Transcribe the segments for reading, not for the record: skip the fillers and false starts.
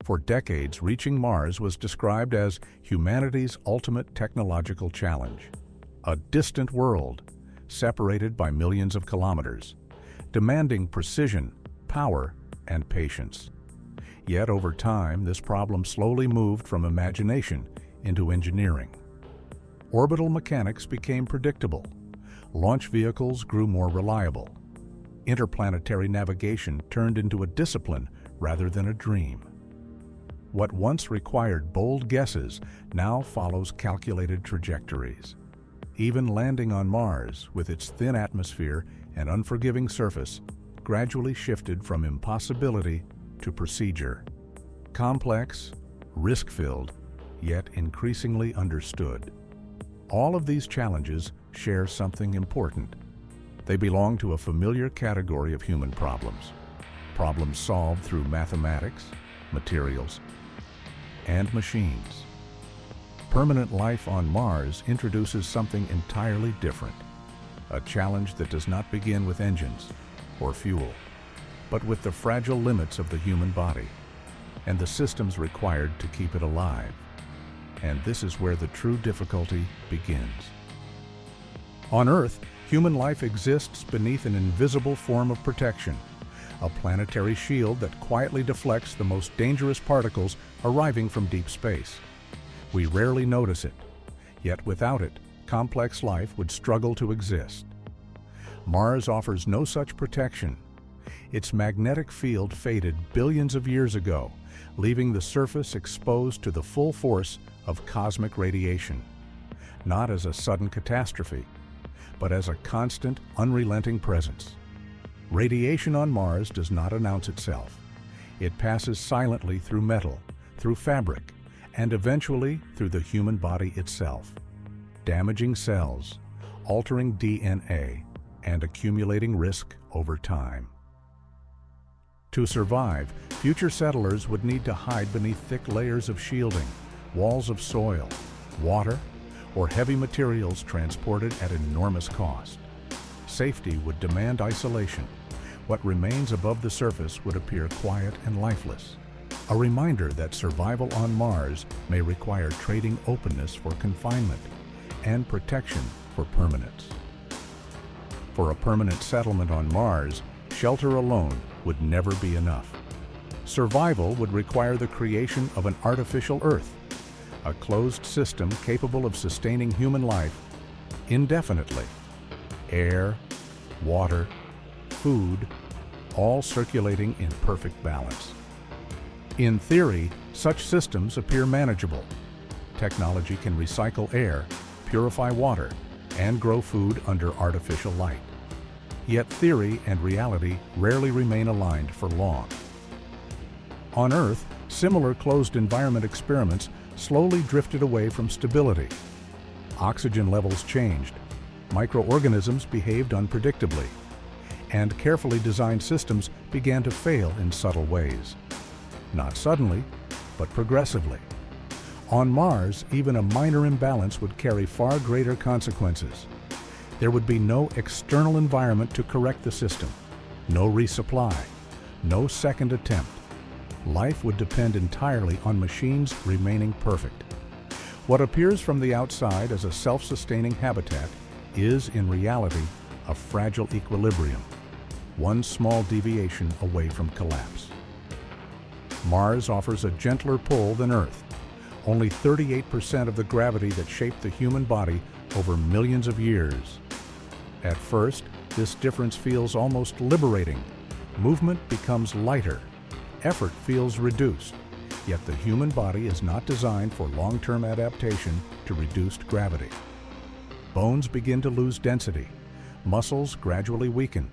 For decades, reaching Mars was described as humanity's ultimate technological challenge. A distant world, separated by millions of kilometers, demanding precision, power, and patience. Yet over time, this problem slowly moved from imagination into engineering. Orbital mechanics became predictable. Launch vehicles grew more reliable. Interplanetary navigation turned into a discipline rather than a dream. What once required bold guesses now follows calculated trajectories. Even landing on Mars, with its thin atmosphere and unforgiving surface, gradually shifted from impossibility to procedure. Complex, risk-filled, yet increasingly understood. All of these challenges share something important. They belong to a familiar category of human problems. Problems solved through mathematics, materials, and machines. Permanent life on Mars introduces something entirely different. A challenge that does not begin with engines or fuel, but with the fragile limits of the human body and the systems required to keep it alive. And this is where the true difficulty begins. On Earth, human life exists beneath an invisible form of protection, a planetary shield that quietly deflects the most dangerous particles arriving from deep space. We rarely notice it, yet without it, complex life would struggle to exist. Mars offers no such protection. Its magnetic field faded billions of years ago, leaving the surface exposed to the full force of cosmic radiation, not as a sudden catastrophe, but as a constant, unrelenting presence. Radiation on Mars does not announce itself. It passes silently through metal, through fabric, and eventually through the human body itself, damaging cells, altering DNA, and accumulating risk over time. To survive, future settlers would need to hide beneath thick layers of shielding, walls of soil, water, or heavy materials transported at enormous cost. Safety would demand isolation. What remains above the surface would appear quiet and lifeless. A reminder that survival on Mars may require trading openness for confinement and protection for permanence. For a permanent settlement on Mars, shelter alone would never be enough. Survival would require the creation of an artificial Earth, a closed system capable of sustaining human life indefinitely. Air, water, food, all circulating in perfect balance. In theory, such systems appear manageable. Technology can recycle air, purify water, and grow food under artificial light. Yet theory and reality rarely remain aligned for long. On Earth, similar closed environment experiments slowly drifted away from stability. Oxygen levels changed, microorganisms behaved unpredictably, and carefully designed systems began to fail in subtle ways. Not suddenly, but progressively. On Mars, even a minor imbalance would carry far greater consequences. There would be no external environment to correct the system, no resupply, no second attempt. Life would depend entirely on machines remaining perfect. What appears from the outside as a self-sustaining habitat is, in reality, a fragile equilibrium, one small deviation away from collapse. Mars offers a gentler pull than Earth, only 38% of the gravity that shaped the human body over millions of years. At first, this difference feels almost liberating. Movement becomes lighter. Effort feels reduced, yet the human body is not designed for long-term adaptation to reduced gravity. Bones begin to lose density, muscles gradually weaken.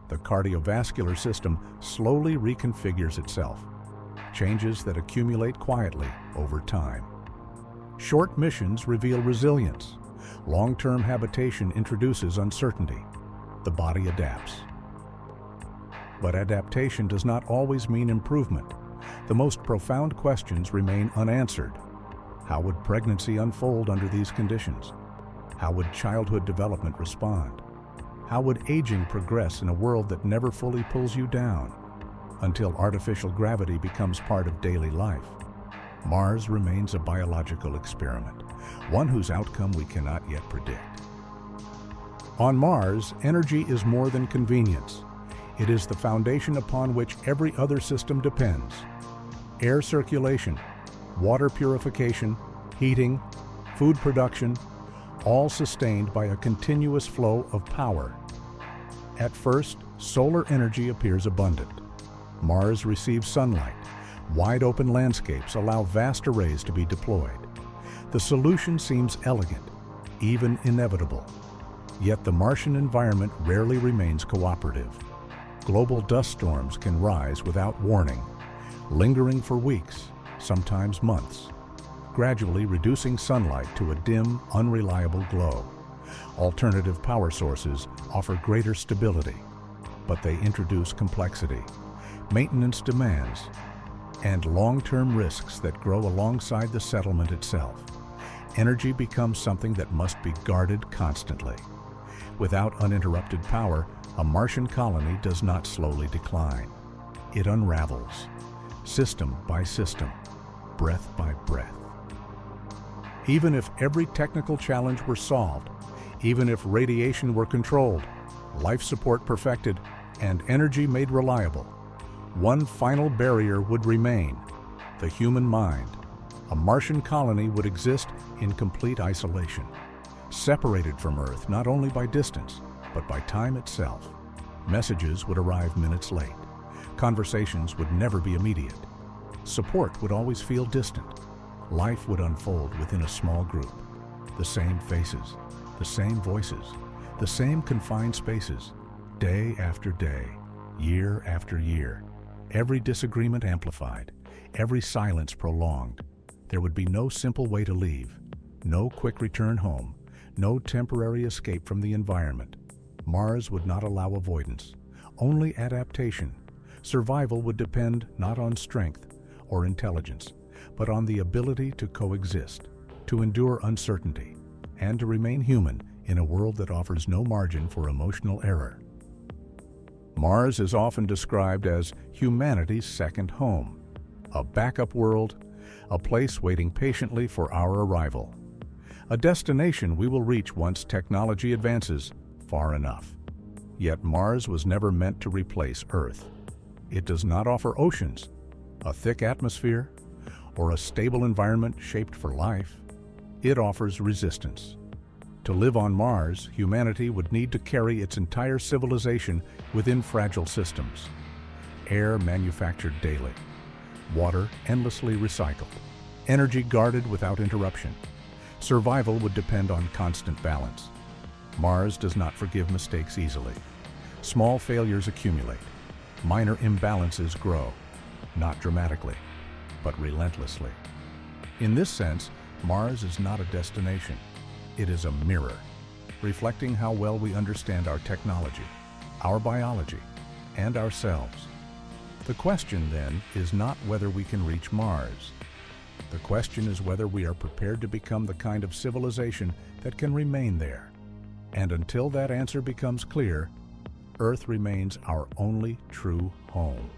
The cardiovascular system slowly reconfigures itself, changes that accumulate quietly over time. Short missions reveal resilience. Long-term habitation introduces uncertainty. The body adapts. But adaptation does not always mean improvement. The most profound questions remain unanswered. How would pregnancy unfold under these conditions? How would childhood development respond? How would aging progress in a world that never fully pulls you down? until artificial gravity becomes part of daily life. Mars remains a biological experiment, one whose outcome we cannot yet predict. On Mars, energy is more than convenience. It is the foundation upon which every other system depends. Air circulation, water purification, heating, food production, all sustained by a continuous flow of power. At first, solar energy appears abundant. Mars receives sunlight. Wide open landscapes allow vast arrays to be deployed. The solution seems elegant, even inevitable. Yet the Martian environment rarely remains cooperative. Global dust storms can rise without warning, lingering for weeks, sometimes months, gradually reducing sunlight to a dim, unreliable glow. Alternative power sources offer greater stability, but they introduce complexity, maintenance demands, and long-term risks that grow alongside the settlement itself. Energy becomes something that must be guarded constantly. Without uninterrupted power, a Martian colony does not slowly decline. It unravels, system by system, breath by breath. Even if every technical challenge were solved, even if radiation were controlled, life support perfected, and energy made reliable, one final barrier would remain: the human mind. A Martian colony would exist in complete isolation, separated from Earth not only by distance, but by time itself. Messages would arrive minutes late. Conversations would never be immediate. Support would always feel distant. Life would unfold within a small group. The same faces, the same voices, the same confined spaces, day after day, year after year. Every disagreement amplified, every silence prolonged. There would be no simple way to leave, no quick return home, no temporary escape from the environment. Mars would not allow avoidance, only adaptation. Survival would depend not on strength or intelligence, but on the ability to coexist, to endure uncertainty, and to remain human in a world that offers no margin for emotional error. Mars is often described as humanity's second home, a backup world, a place waiting patiently for our arrival, a destination we will reach once technology advances far enough. Yet Mars was never meant to replace Earth. It does not offer oceans, a thick atmosphere, or a stable environment shaped for life. It offers resistance. To live on Mars, humanity would need to carry its entire civilization within fragile systems. Air manufactured daily, water endlessly recycled, energy guarded without interruption. Survival would depend on constant balance. Mars does not forgive mistakes easily. Small failures accumulate. Minor imbalances grow, not dramatically, but relentlessly. In this sense, Mars is not a destination. It is a mirror, reflecting how well we understand our technology, our biology, and ourselves. The question, then, is not whether we can reach Mars. The question is whether we are prepared to become the kind of civilization that can remain there. And until that answer becomes clear, Earth remains our only true home.